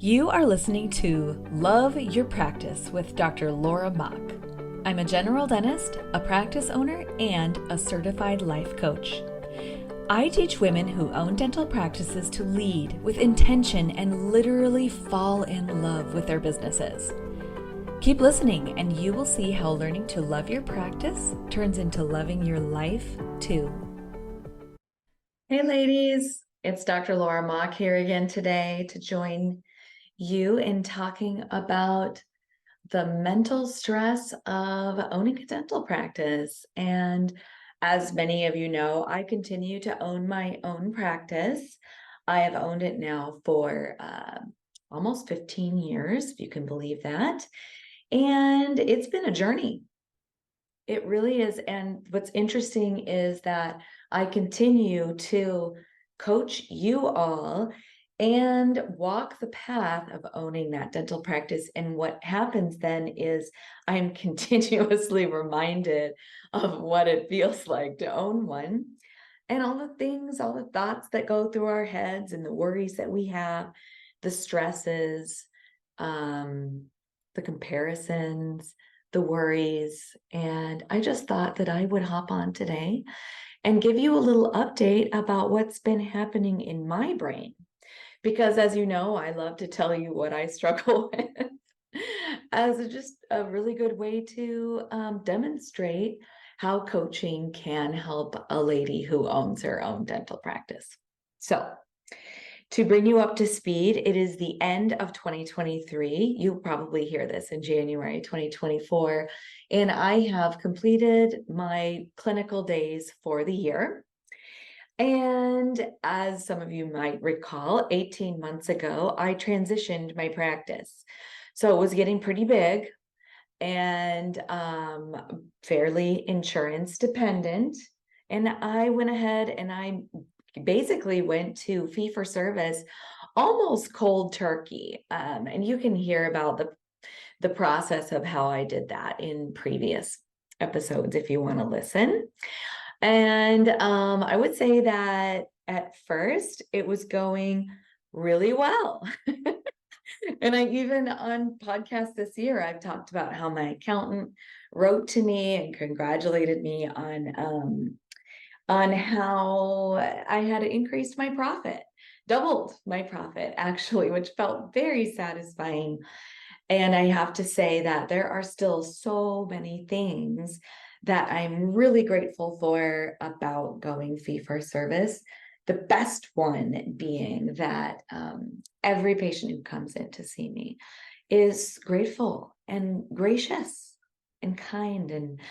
You are listening to Love Your Practice with Dr. Laura Mock. I'm a general dentist, a practice owner, and a certified life coach. I teach women who own dental practices to lead with intention and literally fall in love with their businesses. Keep listening and you will see how learning to love your practice turns into loving your life too. Hey ladies, it's Dr. Laura Mock here again today to join you in talking about the mental stress of owning a dental practice. And as many of you know, I continue to own my own practice. I have owned it now for almost 15 years, if you can believe that. And it's been a journey. It really is. And what's interesting is that I continue to coach you all and walk the path of owning that dental practice. And what happens then is I'm continuously reminded of what it feels like to own one and all the things, all the thoughts that go through our heads and the worries that we have, the stresses, the comparisons, the worries. And I just thought that I would hop on today and give you a little update about what's been happening in my brain. Because as you know, I love to tell you what I struggle with as just a really good way to demonstrate how coaching can help a lady who owns her own dental practice. So to bring you up to speed, it is the end of 2023. You'll probably hear this in January 2024. And I have completed my clinical days for the year. And as some of you might recall, 18 months ago, I transitioned my practice. So it was getting pretty big and fairly insurance dependent. And I went ahead and I basically went to fee for service, almost cold turkey. And you can hear about the process of how I did that in previous episodes if you want to listen. And I would say that at first it was going really well. And I even on podcast this year, I've talked about how my accountant wrote to me and congratulated me on how I had increased my profit, doubled my profit actually, which felt very satisfying. And I have to say that there are still so many things that I'm really grateful for about going fee for service. The best one being that every patient who comes in to see me is grateful and gracious and kind. And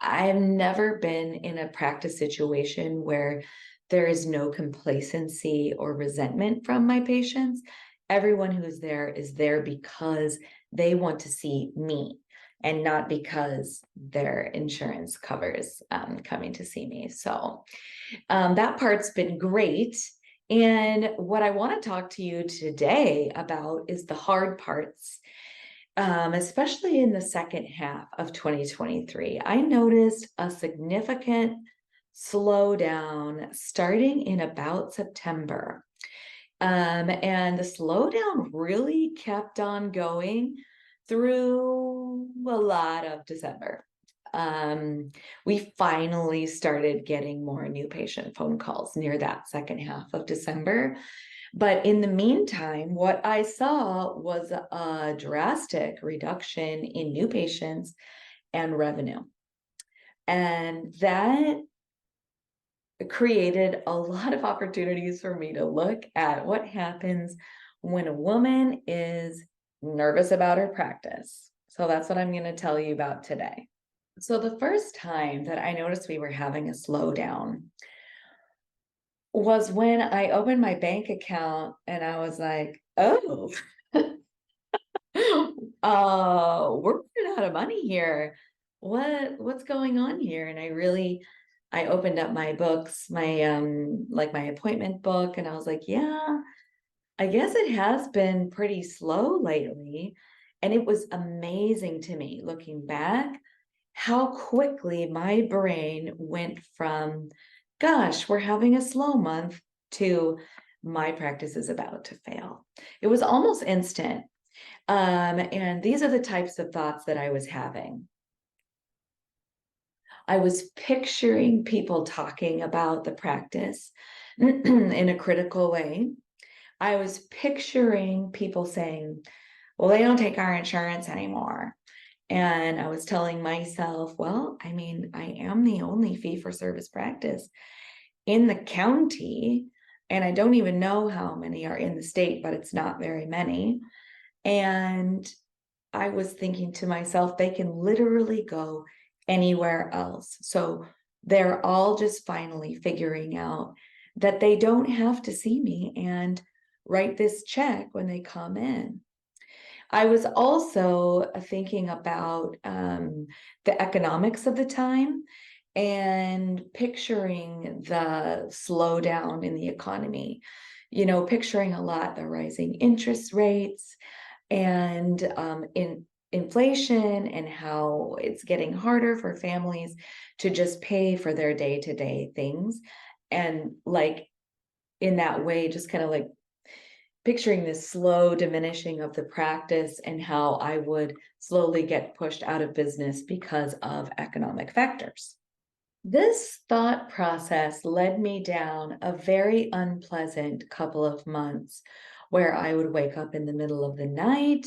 I've never been in a practice situation where there is no complacency or resentment from my patients. Everyone who's there is there because they want to see me and not because their insurance covers coming to see me. So that part's been great. And what I want to talk to you today about is the hard parts, especially in the second half of 2023. I noticed a significant slowdown starting in about September. And the slowdown really kept on going through a lot of December. We finally started getting more new patient phone calls near that second half of December. But in the meantime, what I saw was a drastic reduction in new patients and revenue. And that created a lot of opportunities for me to look at what happens when a woman is nervous about her practice. So that's what I'm going to tell you about today. So the first time that I noticed we were having a slowdown was when I opened my bank account and I was like, oh, we're running out of money here. What's going on here? And I opened up my books, my my appointment book, and I was like, yeah, I guess it has been pretty slow lately. And it was amazing to me looking back how quickly my brain went from, gosh, we're having a slow month to, my practice is about to fail. It was almost instant. And these are the types of thoughts that I was having. I was picturing people talking about the practice in a critical way. I was picturing people saying, well, they don't take our insurance anymore. And I was telling myself, well, I mean, I am the only fee-for-service practice in the county, and I don't even know how many are in the state, but it's not very many. And I was thinking to myself, they can literally go anywhere else. So they're all just finally figuring out that they don't have to see me and write this check when they come in. I was also thinking about the economics of the time and picturing the slowdown in the economy, picturing a lot the rising interest rates and in inflation and how it's getting harder for families to just pay for their day-to-day things. And like in that way, just kind of like picturing this slow diminishing of the practice and how I would slowly get pushed out of business because of economic factors. This thought process led me down a very unpleasant couple of months where I would wake up in the middle of the night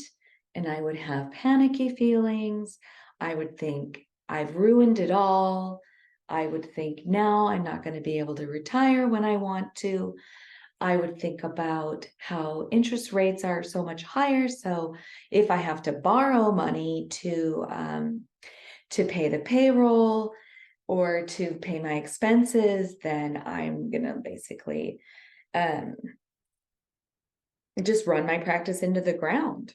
and I would have panicky feelings. I would think, I've ruined it all. I would think, now I'm not going to be able to retire when I want to. I would think about how interest rates are so much higher. So if I have to borrow money to pay the payroll or to pay my expenses, then I'm gonna basically just run my practice into the ground.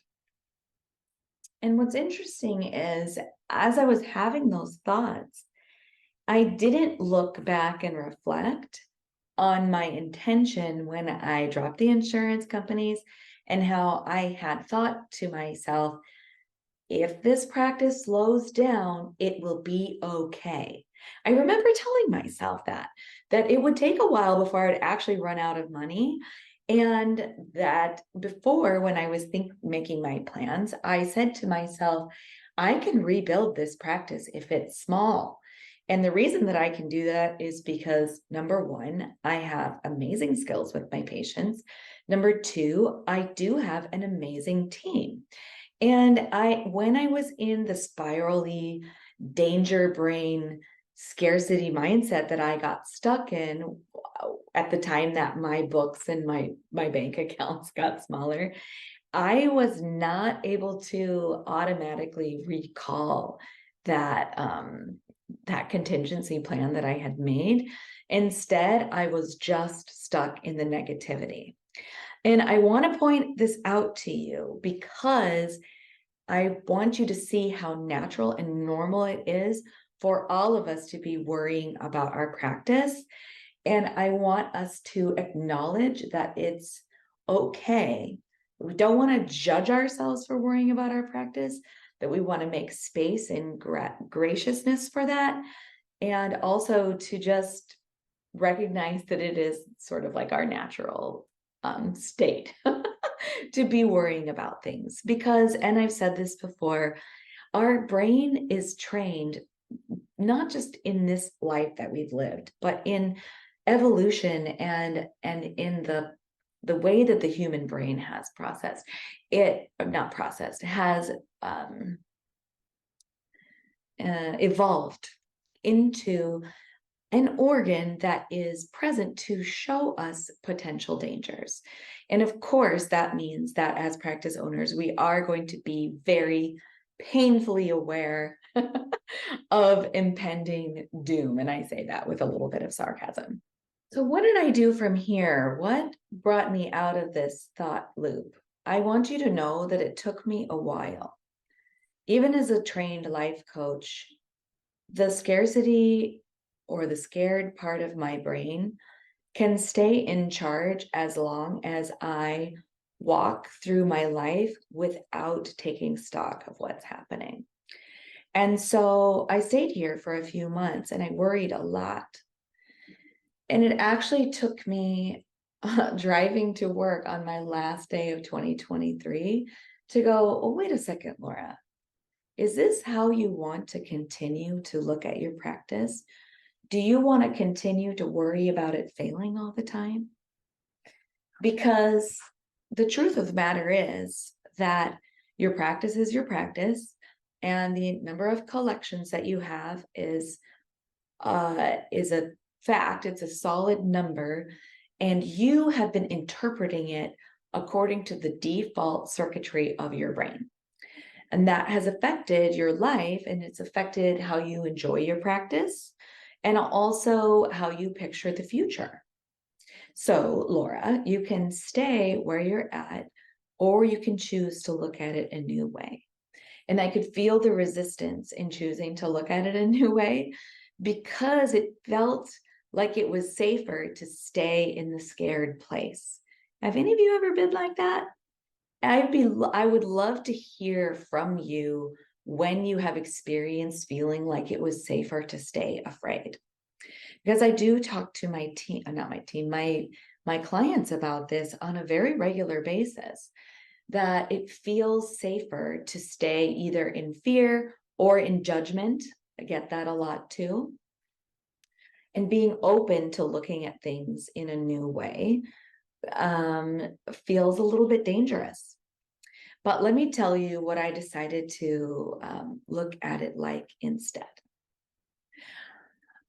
And what's interesting is, as I was having those thoughts, I didn't look back and reflect on my intention when I dropped the insurance companies and how I had thought to myself, if this practice slows down, it will be okay. I remember telling myself that it would take a while before I'd actually run out of money. And that before, when I was making my plans, I said to myself, I can rebuild this practice if it's small. And the reason that I can do that is because, number one, I have amazing skills with my patients. Number two, I do have an amazing team. And when I was in the spirally danger brain scarcity mindset that I got stuck in at the time that my books and my bank accounts got smaller, I was not able to automatically recall that that contingency plan that I had made. Instead, I was just stuck in the negativity. And I want to point this out to you because I want you to see how natural and normal it is for all of us to be worrying about our practice. And I want us to acknowledge that it's okay. We don't want to judge ourselves for worrying about our practice, that we want to make space and graciousness for that. And also to just recognize that it is sort of like our natural state to be worrying about things. Because, and I've said this before, our brain is trained not just in this life that we've lived, but in evolution and in the way that the human brain has processed it, not processed, has evolved into an organ that is present to show us potential dangers. And of course, that means that as practice owners, we are going to be very painfully aware of impending doom. And I say that with a little bit of sarcasm. So what did I do from here? What brought me out of this thought loop? I want you to know that it took me a while. Even as a trained life coach, the scarcity or the scared part of my brain can stay in charge as long as I walk through my life without taking stock of what's happening. And so I stayed here for a few months and I worried a lot. And it actually took me driving to work on my last day of 2023 to go, oh, wait a second, Laura. Is this how you want to continue to look at your practice? Do you want to continue to worry about it failing all the time? Because the truth of the matter is that your practice is your practice, and the number of collections that you have is a fact. It's a solid number, and you have been interpreting it according to the default circuitry of your brain. And that has affected your life, and it's affected how you enjoy your practice and also how you picture the future. So, Laura, you can stay where you're at, or you can choose to look at it a new way. And I could feel the resistance in choosing to look at it a new way because it felt like it was safer to stay in the scared place. Have any of you ever been like that? I would love to hear from you when you have experienced feeling like it was safer to stay afraid. Because I do talk to my team, not my team, my clients about this on a very regular basis, that it feels safer to stay either in fear or in judgment. I get that a lot too. And being open to looking at things in a new way feels a little bit dangerous. But let me tell you what I decided to look at it like instead.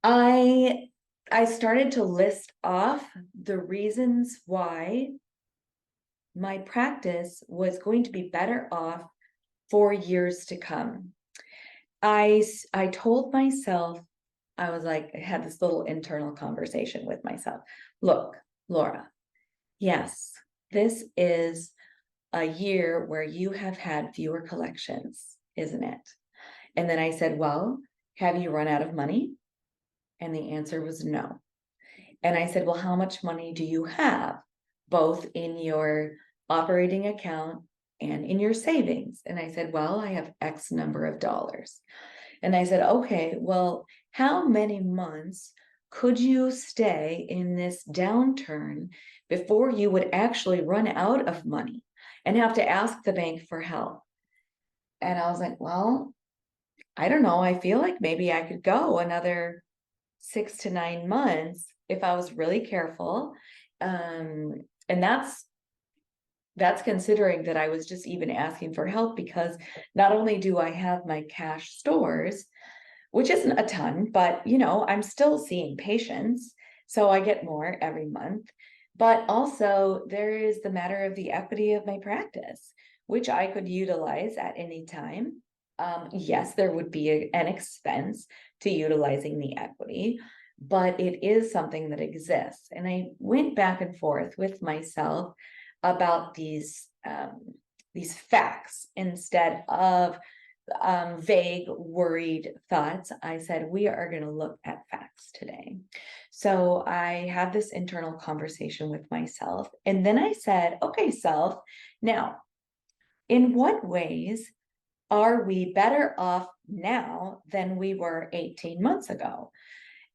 I started to list off the reasons why my practice was going to be better off for years to come. I told myself, I was like, I had this little internal conversation with myself. Look, Laura, yes, this is a year where you have had fewer collections, isn't it? And then I said, well, have you run out of money? And the answer was no. And I said, well, how much money do you have, both in your operating account and in your savings? And I said, well, I have X number of dollars. And I said, okay, well, how many months could you stay in this downturn before you would actually run out of money and have to ask the bank for help? And I was like, well, I don't know. I feel like maybe I could go another 6 to 9 months if I was really careful. And that's considering that I was just even asking for help, because not only do I have my cash stores, which isn't a ton, but I'm still seeing patients, so I get more every month. But also there is the matter of the equity of my practice, which I could utilize at any time. Yes, there would be an expense to utilizing the equity, but it is something that exists. And I went back and forth with myself about these facts instead of vague, worried thoughts. I said, we are going to look at facts today. So I had this internal conversation with myself. And then I said, okay, self, now, in what ways are we better off now than we were 18 months ago?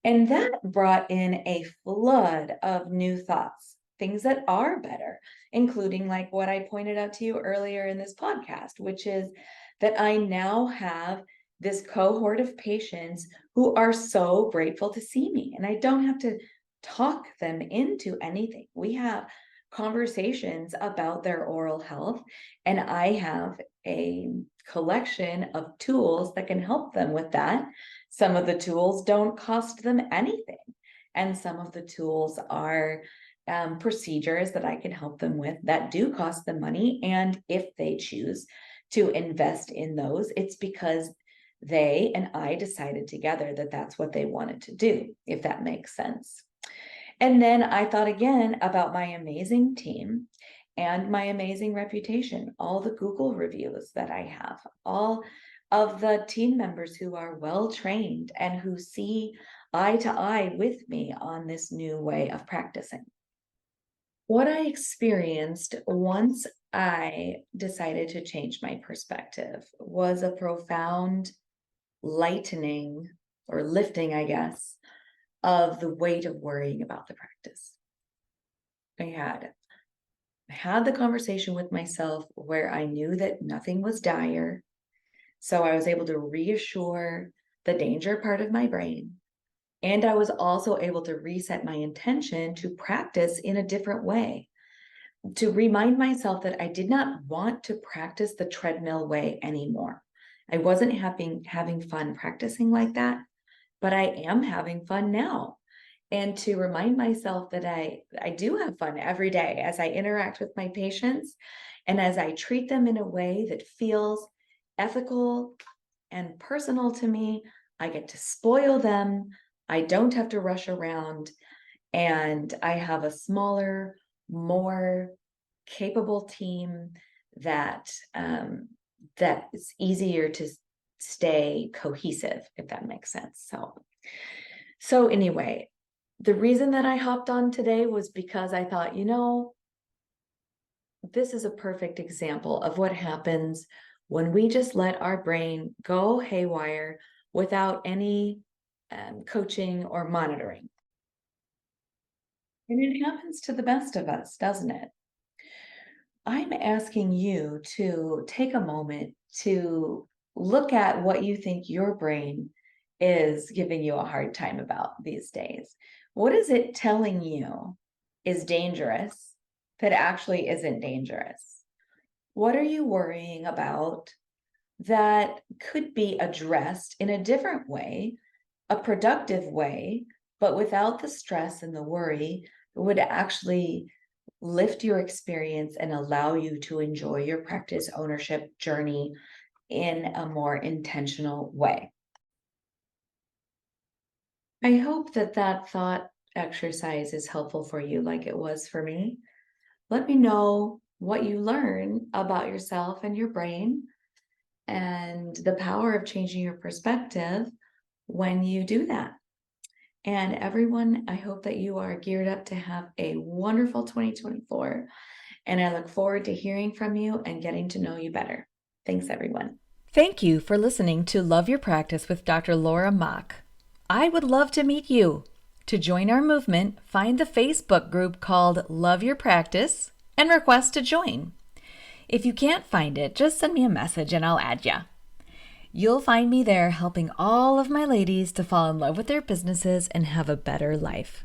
And that brought in a flood of new thoughts, things that are better, including like what I pointed out to you earlier in this podcast, which is that I now have this cohort of patients who are so grateful to see me, and I don't have to talk them into anything. We have conversations about their oral health, and I have a collection of tools that can help them with that. Some of the tools don't cost them anything, and some of the tools are procedures that I can help them with that do cost them money. And if they choose to invest in those, it's because they and I decided together that that's what they wanted to do, if that makes sense. And then I thought again about my amazing team and my amazing reputation, all the Google reviews that I have, all of the team members who are well trained and who see eye to eye with me on this new way of practicing. What I experienced once I decided to change my perspective was a profound lightening, or lifting, I guess, of the weight of worrying about the practice. I had the conversation with myself where I knew that nothing was dire. So I was able to reassure the danger part of my brain. And I was also able to reset my intention to practice in a different way, to remind myself that I did not want to practice the treadmill way anymore. I wasn't having fun practicing like that, but I am having fun now. And to remind myself that I do have fun every day as I interact with my patients and as I treat them in a way that feels ethical and personal to me. I get to spoil them. I don't have to rush around, and I have a smaller, more capable team that that is easier to stay cohesive, if that makes sense. So anyway, the reason that I hopped on today was because I thought, this is a perfect example of what happens when we just let our brain go haywire without any coaching or monitoring. And it happens to the best of us, doesn't it? I'm asking you to take a moment to look at what you think your brain is giving you a hard time about these days. What is it telling you is dangerous that actually isn't dangerous? What are you worrying about that could be addressed in a different way, a productive way, but without the stress and the worry that would actually lift your experience and allow you to enjoy your practice ownership journey in a more intentional way? I hope that that thought exercise is helpful for you like it was for me. Let me know what you learn about yourself and your brain and the power of changing your perspective when you do that. And everyone, I hope that you are geared up to have a wonderful 2024. And I look forward to hearing from you and getting to know you better. Thanks, everyone. Thank you for listening to Love Your Practice with Dr. Laura Mock. I would love to meet you. To join our movement, find the Facebook group called Love Your Practice and request to join. If you can't find it, just send me a message and I'll add ya. You'll find me there helping all of my ladies to fall in love with their businesses and have a better life.